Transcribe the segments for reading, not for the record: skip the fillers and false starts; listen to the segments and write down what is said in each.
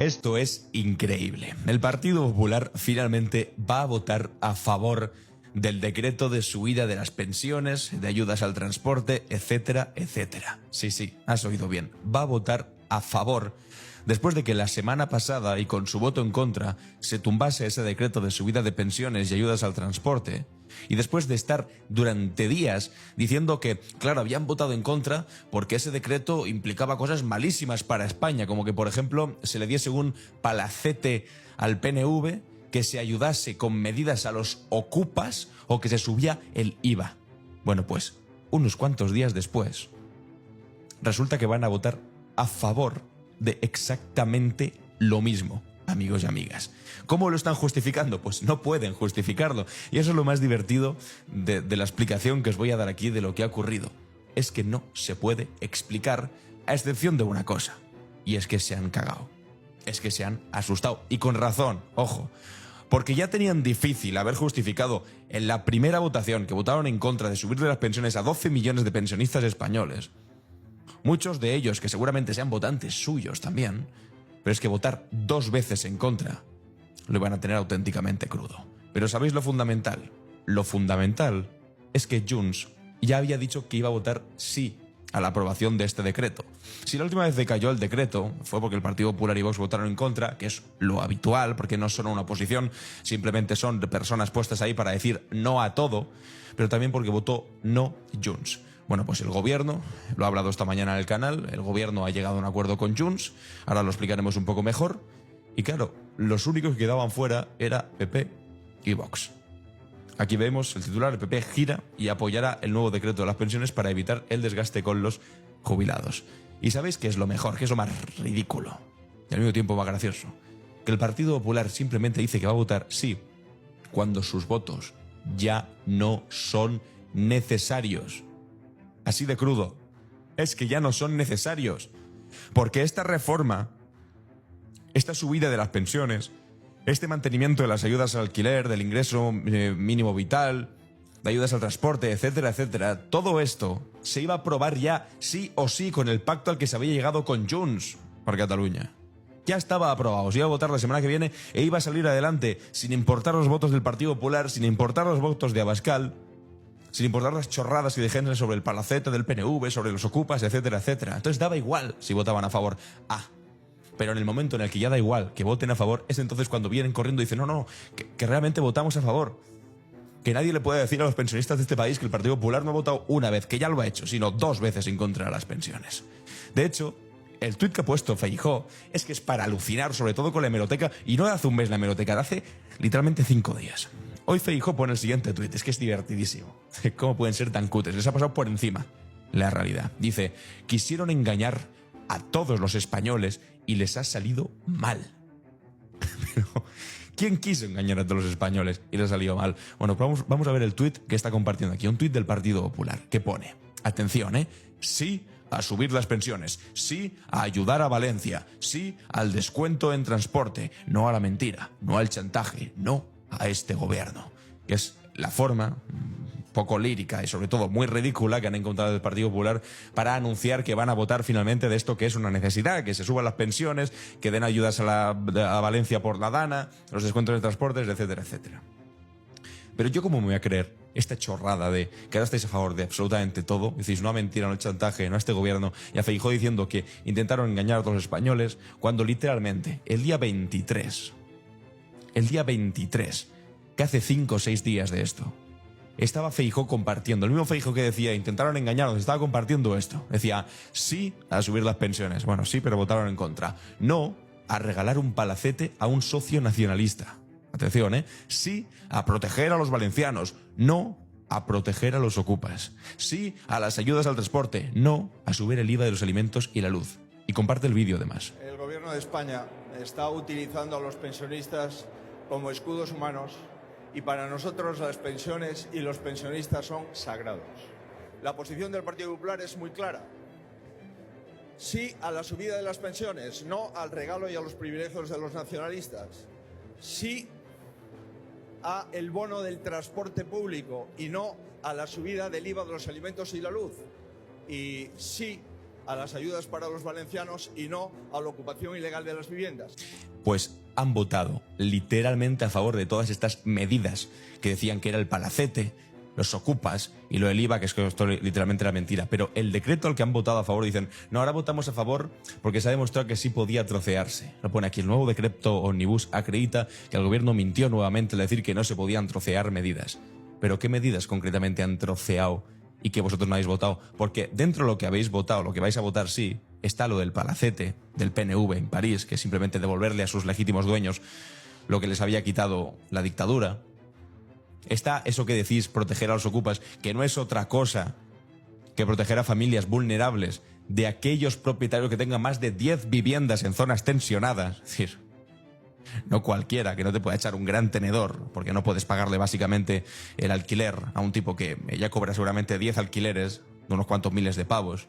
Esto es increíble. El Partido Popular finalmente va a votar a favor del decreto de subida de las pensiones, de ayudas al transporte, etcétera, etcétera. Sí, has oído bien. Va a votar a favor después de que la semana pasada, y con su voto en contra, se tumbase ese decreto de subida de pensiones y ayudas al transporte, y después de estar durante días diciendo que, claro, habían votado en contra porque ese decreto implicaba cosas malísimas para España, como que, por ejemplo, se le diese un palacete al PNV, que se ayudase con medidas a los ocupas o que se subía el IVA. Bueno, pues, unos cuantos días después, resulta que van a votar a favor de exactamente lo mismo, amigos y amigas. ¿Cómo lo están justificando? Pues no pueden justificarlo. Y eso es lo más divertido de la explicación que os voy a dar aquí de lo que ha ocurrido. Es que no se puede explicar, a excepción de una cosa. Y es que se han cagado. Es que se han asustado. Y con razón, ojo. Porque ya tenían difícil haber justificado en la primera votación que votaron en contra de subirle las pensiones a 12 millones de pensionistas españoles. Muchos de ellos que seguramente sean votantes suyos también, pero es que votar 2 veces en contra lo van a tener auténticamente crudo. Pero ¿sabéis lo fundamental? Lo fundamental es que Junts ya había dicho que iba a votar sí a la aprobación de este decreto. Si la última vez decayó el decreto fue porque el Partido Popular y Vox votaron en contra, que es lo habitual, porque no son una oposición, simplemente son personas puestas ahí para decir no a todo, pero también porque votó no Junts. Bueno, pues el gobierno, lo ha hablado esta mañana en el canal, el gobierno ha llegado a un acuerdo con Junts, ahora lo explicaremos un poco mejor, y claro, los únicos que quedaban fuera era PP y Vox. Aquí vemos el titular, el PP gira y apoyará el nuevo decreto de las pensiones para evitar el desgaste con los jubilados. ¿Y sabéis qué es lo mejor? ¿Qué es lo más ridículo? Y al mismo tiempo más gracioso. Que el Partido Popular simplemente dice que va a votar sí cuando sus votos ya no son necesarios. Así de crudo. Es que ya no son necesarios. Porque esta reforma, esta subida de las pensiones, este mantenimiento de las ayudas al alquiler, del ingreso mínimo vital, de ayudas al transporte, etcétera, etcétera, todo esto se iba a aprobar ya sí o sí con el pacto al que se había llegado con Junts por Cataluña. Ya estaba aprobado, se iba a votar la semana que viene e iba a salir adelante sin importar los votos del Partido Popular, sin importar los votos de Abascal, sin importar las chorradas y dejense sobre el palacete del PNV, sobre los ocupas, etcétera, etcétera. Entonces daba igual si votaban a favor. Pero en el momento en el que ya da igual que voten a favor, es entonces cuando vienen corriendo y dicen no, que realmente votamos a favor. Que nadie le puede decir a los pensionistas de este país que el Partido Popular no ha votado una vez, que ya lo ha hecho, sino 2 veces en contra de las pensiones. De hecho, el tuit que ha puesto Feijóo es que es para alucinar, sobre todo con la hemeroteca, y no de hace un mes la hemeroteca, de hace literalmente 5 días. Hoy Feijóo pone el siguiente tuit, es que es divertidísimo. ¿Cómo pueden ser tan cutres? Les ha pasado por encima la realidad. Dice, quisieron engañar a todos los españoles y les ha salido mal. Pero, ¿quién quiso engañar a todos los españoles y les ha salido mal? Bueno, vamos a ver el tuit que está compartiendo aquí, un tuit del Partido Popular, que pone, atención, sí a subir las pensiones, sí a ayudar a Valencia, sí al descuento en transporte, no a la mentira, no al chantaje, no a este gobierno, que es la forma poco lírica y sobre todo muy ridícula que han encontrado el Partido Popular para anunciar que van a votar finalmente de esto que es una necesidad, que se suban las pensiones, que den ayudas a Valencia por la Dana, los descuentos de transportes, etcétera, etcétera. Pero yo cómo me voy a creer esta chorrada de que ahora estáis a favor de absolutamente todo, decís no a mentira, no al chantaje, no a este gobierno, y a Feijóo diciendo que intentaron engañar a todos los españoles, cuando literalmente el día 23, que hace 5 o 6 días de esto, estaba Feijóo compartiendo, el mismo Feijóo que decía intentaron engañarnos, estaba compartiendo esto. Decía sí a subir las pensiones, bueno sí, pero votaron en contra. No a regalar un palacete a un socio nacionalista. Atención, sí a proteger a los valencianos, no a proteger a los ocupas. Sí a las ayudas al transporte, no a subir el IVA de los alimentos y la luz. Y comparte el vídeo además. El gobierno de España está utilizando a los pensionistas como escudos humanos y para nosotros las pensiones y los pensionistas son sagrados. La posición del Partido Popular es muy clara. Sí a la subida de las pensiones, no al regalo y a los privilegios de los nacionalistas. Sí a el bono del transporte público y no a la subida del IVA de los alimentos y la luz. Y sí a las ayudas para los valencianos y no a la ocupación ilegal de las viviendas. Pues han votado literalmente a favor de todas estas medidas que decían que era el palacete, los ocupas y lo del IVA, que es que esto literalmente era mentira. Pero el decreto al que han votado a favor dicen, no, ahora votamos a favor porque se ha demostrado que sí podía trocearse. Lo pone aquí, el nuevo decreto Omnibus acredita que el gobierno mintió nuevamente al decir que no se podían trocear medidas. Pero ¿qué medidas concretamente han troceado y que vosotros no habéis votado? Porque dentro de lo que habéis votado, lo que vais a votar sí, está lo del palacete del PNV en París, que es simplemente devolverle a sus legítimos dueños lo que les había quitado la dictadura. Está eso que decís, proteger a los ocupas, que no es otra cosa que proteger a familias vulnerables de aquellos propietarios que tengan más de 10 viviendas en zonas tensionadas. Es decir, no cualquiera, que no te pueda echar un gran tenedor, porque no puedes pagarle básicamente el alquiler a un tipo que ya cobra seguramente 10 alquileres de unos cuantos miles de pavos.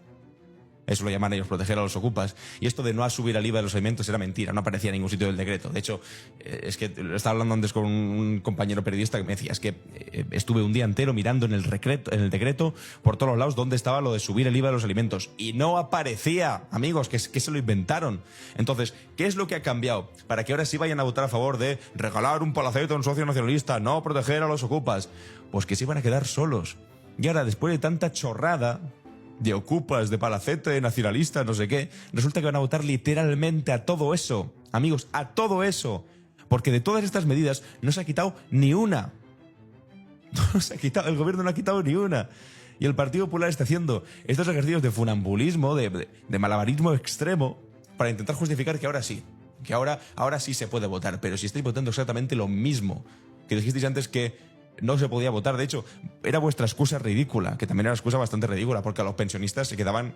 Eso lo llaman ellos proteger a los ocupas. Y esto de no subir el IVA de los alimentos era mentira, no aparecía en ningún sitio del decreto. De hecho, es que estaba hablando antes con un compañero periodista que me decía, es que estuve un día entero mirando en el decreto por todos los lados dónde estaba lo de subir el IVA de los alimentos. Y no aparecía, amigos, que se lo inventaron. Entonces, ¿qué es lo que ha cambiado? Para que ahora sí vayan a votar a favor de regalar un palacete a un socio nacionalista, no proteger a los ocupas. Pues que se iban a quedar solos. Y ahora, después de tanta chorrada de ocupas, de palacete, de nacionalistas, no sé qué, resulta que van a votar literalmente a todo eso. Amigos, a todo eso. Porque de todas estas medidas no se ha quitado ni una. No se ha quitado, el gobierno no ha quitado ni una. Y el Partido Popular está haciendo estos ejercicios de funambulismo, de malabarismo extremo, para intentar justificar que ahora sí. Que ahora sí se puede votar. Pero si estáis votando exactamente lo mismo que dijisteis antes que no se podía votar. De hecho, era vuestra excusa ridícula, que también era una excusa bastante ridícula, porque a los pensionistas se quedaban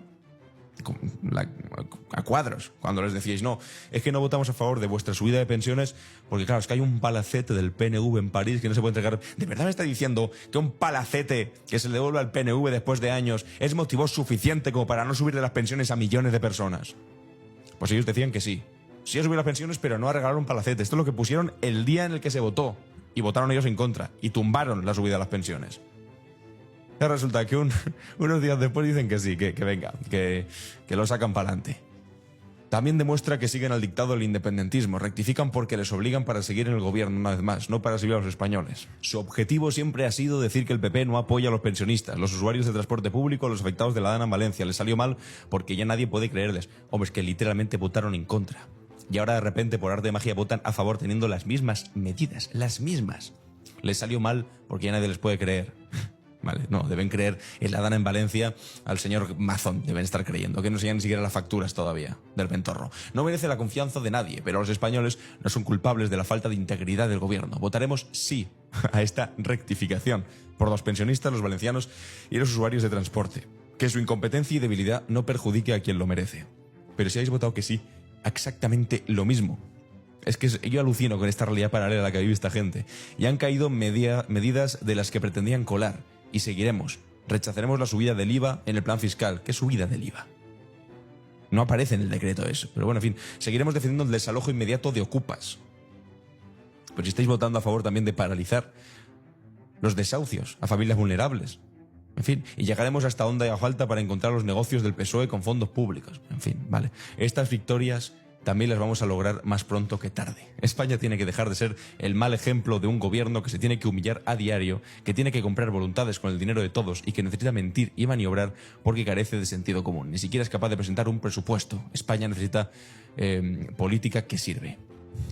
a cuadros cuando les decíais, no, es que no votamos a favor de vuestra subida de pensiones porque claro, es que hay un palacete del PNV en París que no se puede entregar. ¿De verdad me está diciendo que un palacete que se le devuelve al PNV después de años es motivo suficiente como para no subirle las pensiones a millones de personas? Pues ellos decían que sí a subir las pensiones, pero no a regalar un palacete. Esto es lo que pusieron el día en el que se votó. Y votaron ellos en contra. Y tumbaron la subida de las pensiones. Y resulta que unos días después dicen que sí, que venga, que lo sacan para adelante. También demuestra que siguen al dictado del independentismo. Rectifican porque les obligan para seguir en el gobierno una vez más, no para seguir a los españoles. Su objetivo siempre ha sido decir que el PP no apoya a los pensionistas, los usuarios de transporte público, los afectados de la Dana en Valencia. Les salió mal porque ya nadie puede creerles. Hombre, es que literalmente votaron en contra. Y ahora de repente, por arte de magia, votan a favor teniendo las mismas medidas. Las mismas. Les salió mal porque ya nadie les puede creer. Vale, no, deben creer en la Dana en Valencia al señor Mazón. Deben estar creyendo, que no se ni siquiera las facturas todavía del Ventorro. No merece la confianza de nadie, pero los españoles no son culpables de la falta de integridad del gobierno. Votaremos sí a esta rectificación por los pensionistas, los valencianos y los usuarios de transporte. Que su incompetencia y debilidad no perjudique a quien lo merece. Pero si habéis votado que sí, exactamente lo mismo. Es que yo alucino con esta realidad paralela a la que vive esta gente. Y han caído medidas de las que pretendían colar. Y seguiremos. Rechazaremos la subida del IVA en el plan fiscal. ¿Qué subida del IVA? No aparece en el decreto eso. Pero bueno, en fin, seguiremos defendiendo el desalojo inmediato de ocupas. Pero si estáis votando a favor también de paralizar los desahucios a familias vulnerables. En fin, y llegaremos hasta donde haya falta para encontrar los negocios del PSOE con fondos públicos. En fin, vale. Estas victorias también las vamos a lograr más pronto que tarde. España tiene que dejar de ser el mal ejemplo de un gobierno que se tiene que humillar a diario, que tiene que comprar voluntades con el dinero de todos y que necesita mentir y maniobrar porque carece de sentido común. Ni siquiera es capaz de presentar un presupuesto. España necesita política que sirve.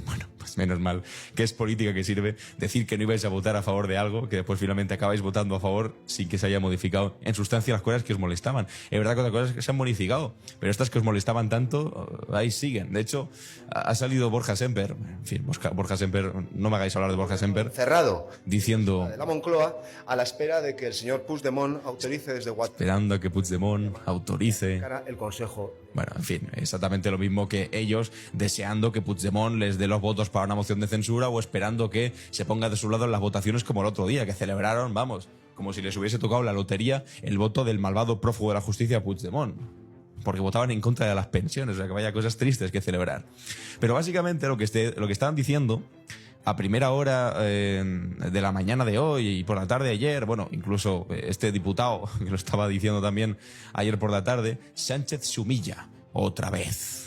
Bueno, pues menos mal que es política que sirve decir que no ibais a votar a favor de algo que después finalmente acabáis votando a favor sin que se haya modificado en sustancia las cosas que os molestaban. Es verdad que otras cosas que se han modificado, pero estas que os molestaban tanto, ahí siguen. De hecho, ha salido Borja Semper, en fin, Borja Semper, no me hagáis hablar de Borja Semper, cerrado, diciendo de la Moncloa, a la espera de que el señor Puigdemont autorice desde WhatsApp. Esperando a que Puigdemont autorice El Consejo. Bueno, en fin, exactamente lo mismo que ellos, deseando que Puigdemont les dé los votos para una moción de censura o esperando que se ponga de su lado en las votaciones como el otro día, que celebraron, vamos, como si les hubiese tocado la lotería el voto del malvado prófugo de la justicia Puigdemont. Porque votaban en contra de las pensiones, o sea que vaya cosas tristes que celebrar. Pero básicamente lo que estaban diciendo a primera hora de la mañana de hoy y por la tarde de ayer, bueno, incluso este diputado, que lo estaba diciendo también ayer por la tarde, Sánchez se humilla otra vez.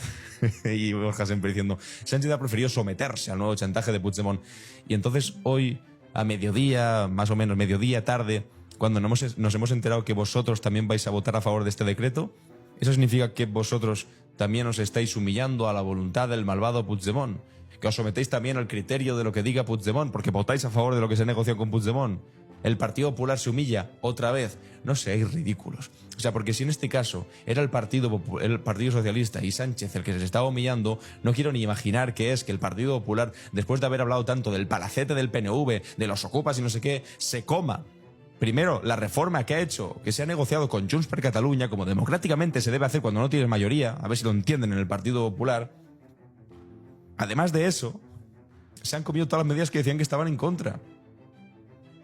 Y Borja siempre diciendo, Sánchez ha preferido someterse al nuevo chantaje de Puigdemont. Y entonces hoy, a mediodía, más o menos mediodía tarde, cuando nos hemos enterado que vosotros también vais a votar a favor de este decreto, eso significa que vosotros también os estáis humillando a la voluntad del malvado Puigdemont, que os sometéis también al criterio de lo que diga Puigdemont, porque votáis a favor de lo que se negoció con Puigdemont. El Partido Popular se humilla otra vez. No seáis ridículos. O sea, porque si en este caso era el Partido Socialista y Sánchez el que se estaba humillando, no quiero ni imaginar que es que el Partido Popular, después de haber hablado tanto del palacete del PNV, de los ocupas y no sé qué, se coma primero la reforma que ha hecho, que se ha negociado con Junts per Catalunya, como democráticamente se debe hacer cuando no tienes mayoría, a ver si lo entienden en el Partido Popular. Además de eso, se han comido todas las medidas que decían que estaban en contra.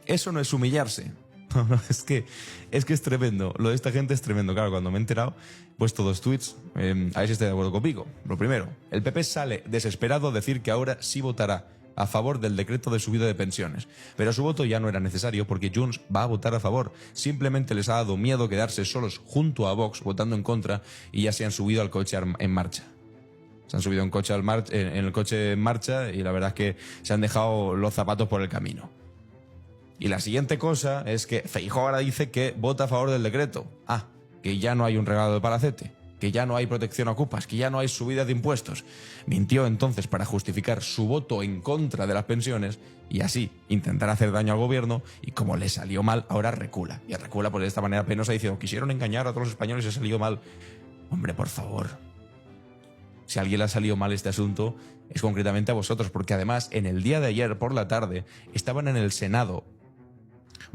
Eso no es humillarse. No, es que es tremendo. Lo de esta gente es tremendo. Claro, cuando me he enterado, he puesto 2 tweets. A ver si estoy de acuerdo conmigo. Lo primero, el PP sale desesperado a decir que ahora sí votará a favor del decreto de subida de pensiones. Pero su voto ya no era necesario porque Junts va a votar a favor. Simplemente les ha dado miedo quedarse solos junto a Vox votando en contra y ya se han subido al coche en marcha. Se han subido en el coche en marcha y la verdad es que se han dejado los zapatos por el camino. Y la siguiente cosa es que Feijóo ahora dice que vota a favor del decreto. Que ya no hay un regalo de palacete, que ya no hay protección a ocupas, que ya no hay subida de impuestos. Mintió entonces para justificar su voto en contra de las pensiones y así intentar hacer daño al gobierno, y como le salió mal, ahora recula. Y recula pues de esta manera penosa diciendo, quisieron engañar a todos los españoles y se salió mal. Hombre, por favor. Si a alguien le ha salido mal este asunto, es concretamente a vosotros, porque además en el día de ayer por la tarde estaban en el Senado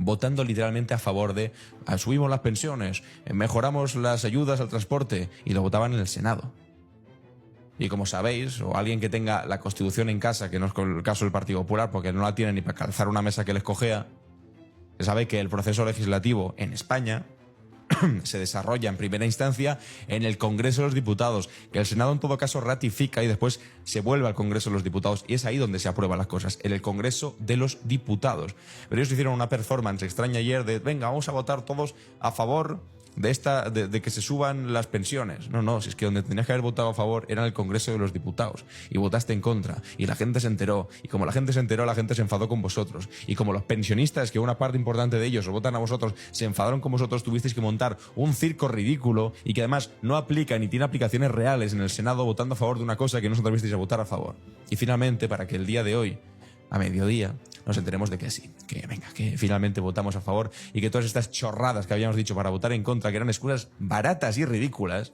votando literalmente a favor de subimos las pensiones, mejoramos las ayudas al transporte, y lo votaban en el Senado. Y como sabéis, o alguien que tenga la Constitución en casa, que no es el caso del Partido Popular porque no la tiene ni para calzar una mesa que les cojea, se sabe que el proceso legislativo en España se desarrolla en primera instancia en el Congreso de los Diputados, que el Senado en todo caso ratifica y después se vuelve al Congreso de los Diputados, y es ahí donde se aprueban las cosas, en el Congreso de los Diputados. Pero ellos hicieron una performance extraña ayer de, venga, vamos a votar todos a favor de que se suban las pensiones. No, si es que donde tenías que haber votado a favor era en el Congreso de los Diputados, y votaste en contra, y la gente se enteró, y como la gente se enteró, la gente se enfadó con vosotros, y como los pensionistas, que una parte importante de ellos os votan a vosotros, se enfadaron con vosotros, tuvisteis que montar un circo ridículo, y que además no aplica ni tiene aplicaciones reales en el Senado, votando a favor de una cosa que no os atrevisteis a votar a favor. Y finalmente, para que el día de hoy, a mediodía, nos enteremos de que sí, que finalmente votamos a favor, y que todas estas chorradas que habíamos dicho para votar en contra, que eran excusas baratas y ridículas,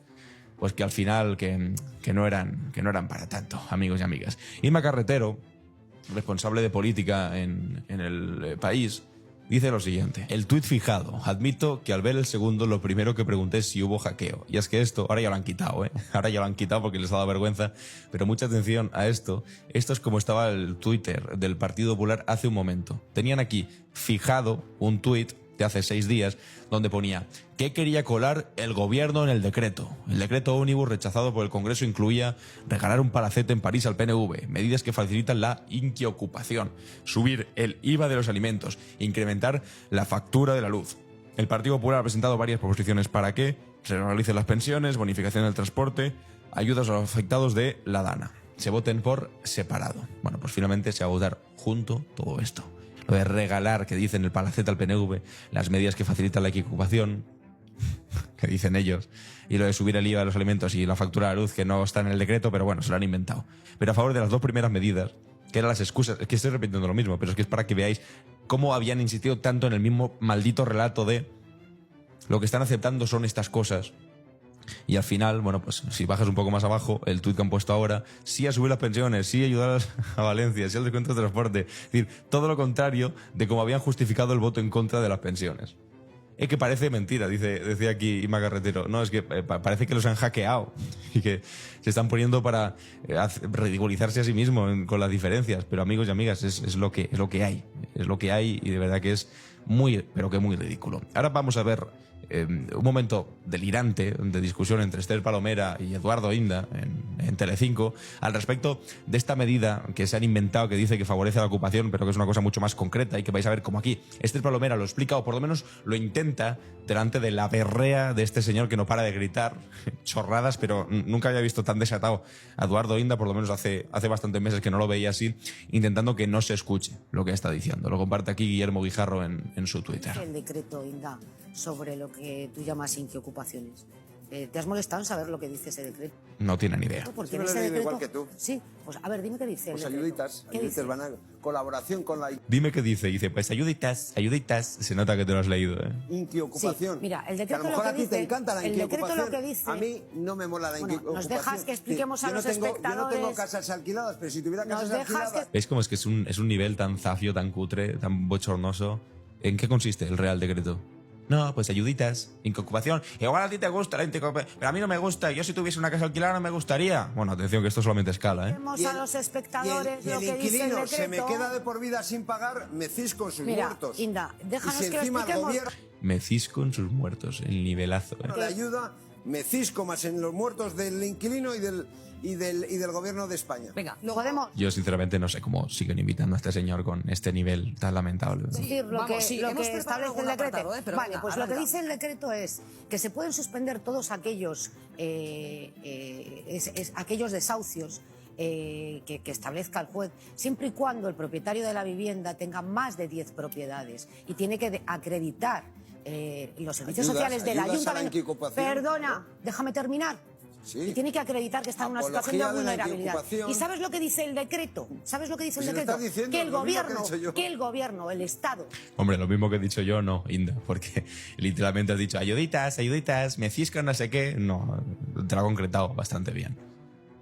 pues que al final que no eran para tanto, amigos y amigas. Inma Carretero, responsable de política en el país, dice lo siguiente: el tuit fijado, admito que al ver el segundo lo primero que pregunté es si hubo hackeo. Y es que esto, ahora ya lo han quitado, ahora ya lo han quitado porque les ha dado vergüenza, pero mucha atención a esto. Esto es como estaba el Twitter del Partido Popular hace un momento. Tenían aquí fijado un tuit de hace 6 días donde ponía ¿qué quería colar el gobierno en el decreto? El decreto ómnibus rechazado por el Congreso incluía regalar un palacete en París al PNV, medidas que facilitan la inquiocupación, subir el IVA de los alimentos, incrementar la factura de la luz. El Partido Popular ha presentado varias proposiciones para que se realicen las pensiones, bonificación del transporte, ayudas a los afectados de la DANA. Se voten por separado. Bueno, pues finalmente se va a votar junto todo esto. Lo de regalar, que dicen el palacete al PNV, las medidas que facilitan la equiocupación, que dicen ellos, y lo de subir el IVA de los alimentos y la factura de la luz, que no está en el decreto, pero bueno, se lo han inventado. Pero a favor de las 2 primeras medidas, que eran las excusas, es que estoy repitiendo lo mismo, pero es que es para que veáis cómo habían insistido tanto en el mismo maldito relato de lo que están aceptando son estas cosas. Y al final, bueno, pues si bajas un poco más abajo, el tuit que han puesto ahora, sí a subir las pensiones, sí a ayudar a Valencia, sí al descuento de transporte. Es decir, todo lo contrario de cómo habían justificado el voto en contra de las pensiones. Es que parece mentira, decía aquí Inma Carretero. No, es que parece que los han hackeado y que se están poniendo para ridiculizarse a sí mismos con las diferencias. Pero amigos y amigas, es lo que hay. Es lo que hay, y de verdad que es muy, pero que muy ridículo. Ahora vamos a ver un momento delirante de discusión entre Esther Palomera y Eduardo Inda en Telecinco al respecto de esta medida que se han inventado, que dice que favorece la ocupación, pero que es una cosa mucho más concreta y que vais a ver como aquí Esther Palomera lo explica, o por lo menos lo intenta, delante de la berrea de este señor que no para de gritar chorradas, pero nunca había visto tan desatado a Eduardo Inda, por lo menos hace bastantes meses que no lo veía así, intentando que no se escuche lo que está diciendo. Lo comparte aquí Guillermo Guijarro en su Twitter. El decreto, Inda, sobre lo que tú llamas inquiocupaciones. ¿Te has molestado en saber lo que dice ese decreto? No tiene ni idea. Porque Yo me en lo he ese leído decreto... igual que tú. Sí, pues a ver, dime qué dice el Pues decreto. ayuditas ¿Qué dice? van a colaboración con la Dime qué dice. Dice, pues ayuditas. Se nota que te lo has leído, ¿eh? inquiocupación. Sí, mira, el Que decreto a lo mejor lo a que ti te dice- encanta la el decreto inquiocupación. lo que dice- A mí no me mola la Bueno, inquiocupación. nos dejas que expliquemos a Yo no los tengo- Yo no espectadores- tengo casas alquiladas, pero si tuviera Nos casas dejas alquiladas... ¿Veis cómo es que es un nivel tan zafio, tan cutre, tan bochornoso? ¿En qué consiste el Real Decreto? No, pues ayuditas, inquiocupación. Igual a ti te gusta la inquiocupación, pero a mí no me gusta. Yo si tuviese una casa alquilada no me gustaría. Bueno, atención que esto solamente escala, ¿eh? Vemos a los espectadores y lo el que dice el inquilino decreto. se me queda de por vida sin pagar, me cisco en sus Mira, muertos. Inda, déjanos y si que lo encima el expliquemos. gobierno Me cisco en sus muertos, el nivelazo, ¿eh? le ayuda, me cisco más en los muertos del inquilino y del gobierno de España. Venga, podemos Yo sinceramente no sé cómo siguen invitando a este señor con este nivel tan lamentable. decir lo Vamos, que, sí, lo hemos que preparado establece el algún decreto. apartado, pero vale, venga, pues lo que arranca. dice el decreto es que se pueden suspender todos aquellos, aquellos desahucios que establezca el juez, siempre y cuando el propietario de la vivienda tenga más de 10 propiedades y tiene que acreditar los servicios Ayudas- sociales del ayudas a la ayuntamiento. inquiocupación. Perdona, déjame terminar. Sí. Y tiene que acreditar que está en una Apología situación de de la vulnerabilidad. inquiocupación. ¿Y sabes lo que dice el decreto? ¿Sabes lo que dice el Pues si lo decreto? estás diciendo, Que el lo mismo que he gobierno, dicho yo. que el gobierno, el Estado, Hombre, lo mismo que he dicho yo, no, Inda, porque literalmente has dicho ayuditas, me cisco en no sé qué. No, te lo ha concretado bastante bien.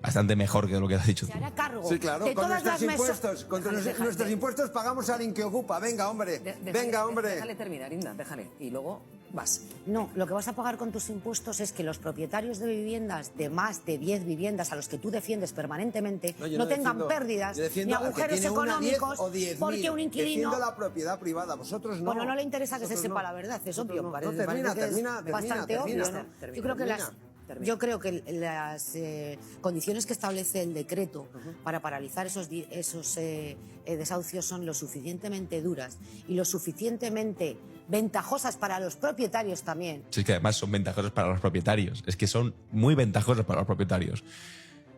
Bastante mejor que lo que has dicho tú. se hará cargo Sí, claro, de con todas nuestros las impuestos. Con nuestros impuestos pagamos al inquiocupa. Venga, hombre. Venga, hombre. Déjale terminar, Inda, déjale. Y luego vas. No, lo que vas a pagar con tus impuestos es que los propietarios de viviendas de más de 10 viviendas a los que tú defiendes permanentemente yo no tengan defiendo- pérdidas yo ni defiendo al que agujeros tiene una 10 económicos o 10.000. porque un inquilino... Defiendo la propiedad privada, vosotros no. Bueno, no le interesa que se Vosotros sepa no. la verdad, es Vosotros obvio. no. Parece, No, termina, parece que es termina, bastante termina, obvio, ¿no? termina, Yo creo que termina. yo creo que las condiciones que establece el decreto para paralizar esos desahucios son lo suficientemente duras y lo suficientemente ventajosas para los propietarios también. Si es que además son ventajosos para los propietarios. Es que son muy ventajosos para los propietarios.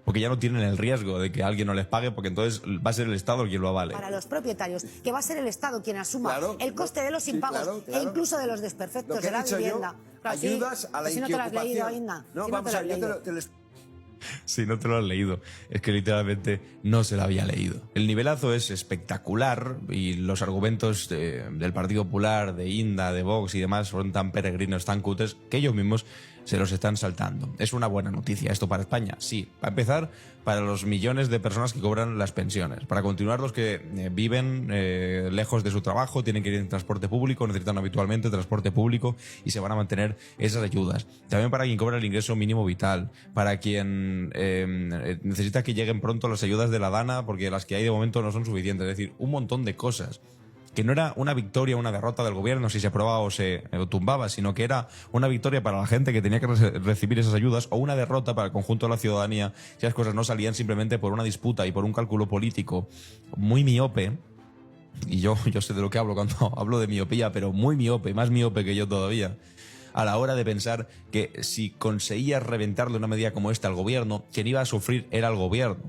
Porque ya no tienen el riesgo de que alguien no les pague, porque entonces va a ser el Estado quien lo avale. Para los propietarios, que va a ser el Estado quien asuma Claro, el coste de los sí, impagos claro. e incluso de los Lo desperfectos que de he la dicho vivienda. yo, Claro, sí, ayudas a la si no te lo has leído, inquiocupación. Inda. No, si vamos te a lo ver, has yo leído. te lo Si no te lo has leído, es que literalmente no se lo había leído. El nivelazo es espectacular y los argumentos del Partido Popular, de Inda, de Vox y demás son tan peregrinos, tan cutres, que ellos mismos se los están saltando. ¿Es una buena noticia esto para España? Sí. Para empezar, para los millones de personas que cobran las pensiones. Para continuar, los que viven lejos de su trabajo, tienen que ir en transporte público, necesitan habitualmente transporte público y se van a mantener esas ayudas. También para quien cobra el ingreso mínimo vital, para quien necesita que lleguen pronto las ayudas de la DANA, porque las que hay de momento no son suficientes. Es decir, un montón de cosas. Que no era una victoria o una derrota del gobierno si se aprobaba o se tumbaba, sino que era una victoria para la gente que tenía que recibir esas ayudas o una derrota para el conjunto de la ciudadanía si las cosas no salían simplemente por una disputa y por un cálculo político muy miope. Y yo sé de lo que hablo cuando hablo de miopía, pero muy miope, más miope que yo todavía, a la hora de pensar que si conseguías reventarle una medida como esta al gobierno, quien iba a sufrir era el gobierno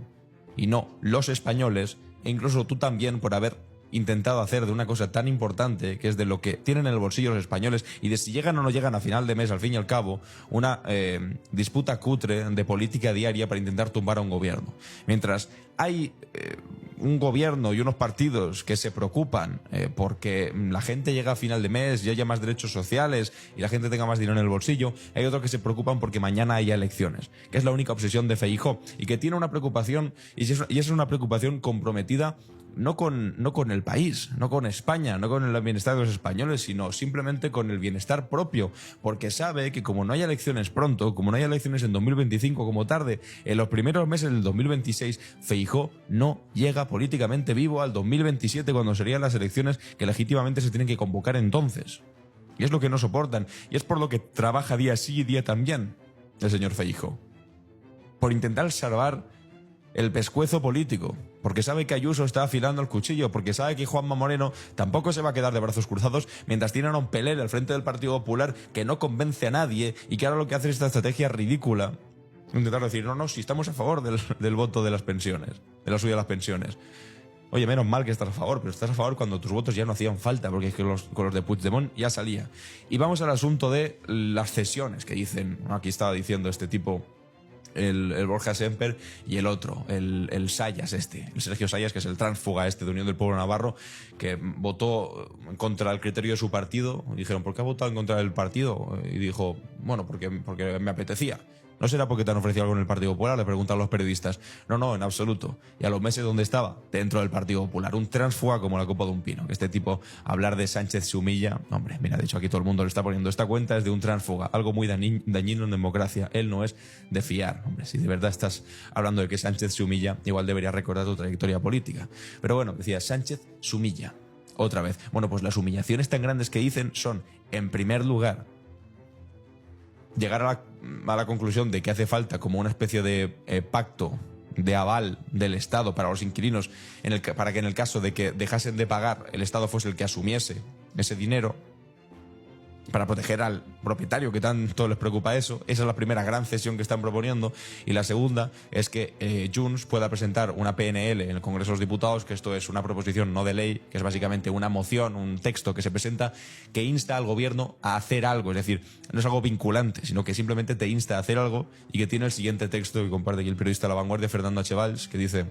y no los españoles, e incluso tú también por haber intentado hacer de una cosa tan importante, que es de lo que tienen en el bolsillo los españoles y de si llegan o no llegan a final de mes, al fin y al cabo, una disputa cutre de política diaria para intentar tumbar a un gobierno. Mientras hay un gobierno y unos partidos que se preocupan porque la gente llega a final de mes y haya más derechos sociales y la gente tenga más dinero en el bolsillo, hay otros que se preocupan porque mañana haya elecciones, que es la única obsesión de Feijóo y que tiene una preocupación, y esa es una preocupación comprometida no con el país, no con España, no con el bienestar de los españoles, sino simplemente con el bienestar propio, porque sabe que como no hay elecciones pronto, como no hay elecciones en 2025 como tarde, en los primeros meses del 2026, Feijóo no llega políticamente vivo al 2027, cuando serían las elecciones que legítimamente se tienen que convocar entonces. Y es lo que no soportan, y es por lo que trabaja día sí y día también el señor Feijóo, por intentar salvar el pescuezo político, porque sabe que Ayuso está afilando el cuchillo, porque sabe que Juanma Moreno tampoco se va a quedar de brazos cruzados mientras tienen a un Pelé al frente del Partido Popular que no convence a nadie y que ahora lo que hace es esta estrategia ridícula. Intentar decir, no, si estamos a favor del voto de las pensiones, de la subida de las pensiones. Oye, menos mal que estás a favor, pero estás a favor cuando tus votos ya no hacían falta, porque es que con los de Puigdemont ya salía. Y vamos al asunto de las cesiones que dicen, aquí estaba diciendo este tipo, el Borja Semper, y el otro, el Sayas el Sergio Sayas, que es el tránsfuga de Unión del Pueblo Navarro, que votó contra el criterio de su partido. Dijeron, ¿por qué ha votado en contra del partido? Y dijo, bueno, porque me apetecía. ¿No será porque te han ofrecido algo en el Partido Popular?, le preguntan los periodistas. No, en absoluto. Y a los meses, ¿dónde estaba? Dentro del Partido Popular. Un tránsfuga como la copa de un pino. Que este tipo, hablar de Sánchez se humilla. Hombre, mira, de hecho aquí todo el mundo le está poniendo. Esta cuenta es de un tránsfuga. Algo muy dañino en democracia. Él no es de fiar. Hombre, si de verdad estás hablando de que Sánchez se humilla, igual deberías recordar tu trayectoria política. Pero bueno, decía, Sánchez se humilla. Otra vez. Bueno, pues las humillaciones tan grandes que dicen son, en primer lugar, llegar a la conclusión de que hace falta como una especie de pacto de aval del Estado para los inquilinos, para que en el caso de que dejasen de pagar, el Estado fuese el que asumiese ese dinero, para proteger al propietario, que tanto les preocupa eso. Esa es la primera gran cesión que están proponiendo. Y la segunda es que Junts pueda presentar una PNL en el Congreso de los Diputados, que esto es una proposición no de ley, que es básicamente una moción, un texto que se presenta, que insta al gobierno a hacer algo. Es decir, no es algo vinculante, sino que simplemente te insta a hacer algo, y que tiene el siguiente texto que comparte aquí el periodista de La Vanguardia, Fernando H. Valls, que dice: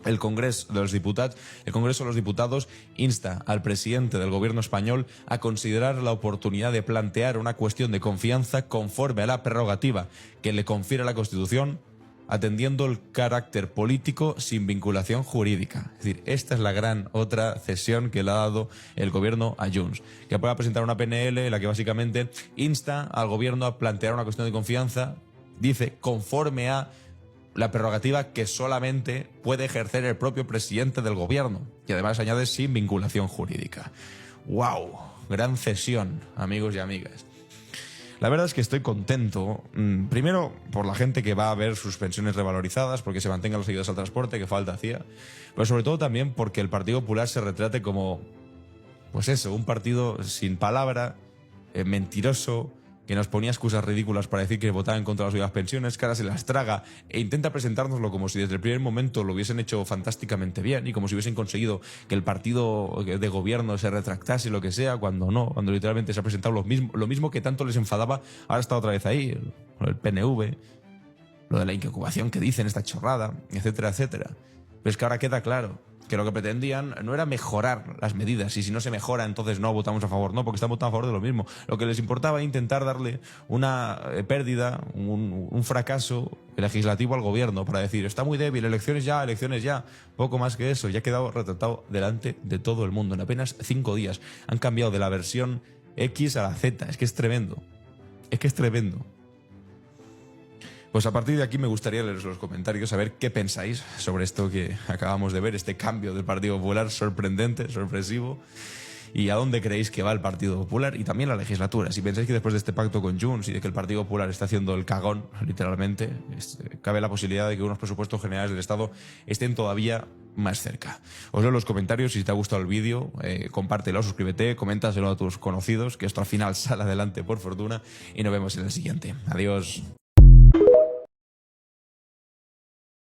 el Congreso de los Diputados insta al presidente del gobierno español a considerar la oportunidad de plantear una cuestión de confianza conforme a la prerrogativa que le confiere la Constitución, atendiendo el carácter político sin vinculación jurídica. Es decir, esta es la gran otra cesión que le ha dado el gobierno a Junts, que pueda presentar una PNL en la que básicamente insta al gobierno a plantear una cuestión de confianza, dice, conforme a la prerrogativa que solamente puede ejercer el propio presidente del gobierno, y además añade sin vinculación jurídica. ¡Wow! Gran cesión, amigos y amigas. La verdad es que estoy contento, primero por la gente que va a ver sus pensiones revalorizadas, porque se mantengan las ayudas al transporte, que falta hacía, pero sobre todo también porque el Partido Popular se retrate como, pues eso, un partido sin palabra, mentiroso, que nos ponía excusas ridículas para decir que votaba en contra de las pensiones, que ahora se las traga e intenta presentárnoslo como si desde el primer momento lo hubiesen hecho fantásticamente bien y como si hubiesen conseguido que el partido de gobierno se retractase, lo que sea, cuando no, cuando literalmente se ha presentado lo mismo que tanto les enfadaba, ahora está otra vez ahí, el PNV, lo de la incubación que dicen, esta chorrada, etcétera, etcétera. Pero es que ahora queda claro que lo que pretendían no era mejorar las medidas, y si no se mejora entonces no votamos a favor, no, porque están votando a favor de lo mismo. Lo que les importaba era intentar darle una pérdida, un fracaso legislativo al gobierno para decir, está muy débil, elecciones ya, poco más que eso, ya ha quedado retratado delante de todo el mundo en apenas 5 días. Han cambiado de la versión X a la Z, es que es tremendo, Pues a partir de aquí me gustaría leeros los comentarios, a ver qué pensáis sobre esto que acabamos de ver, este cambio del Partido Popular sorprendente, sorpresivo, y a dónde creéis que va el Partido Popular y también la legislatura. Si pensáis que después de este pacto con Junts y de que el Partido Popular está haciendo el cagón, literalmente, cabe la posibilidad de que unos presupuestos generales del Estado estén todavía más cerca. Os leo los comentarios, y si te ha gustado el vídeo, compártelo, suscríbete, coméntaselo a tus conocidos, que esto al final sale adelante por fortuna, y nos vemos en el siguiente. Adiós.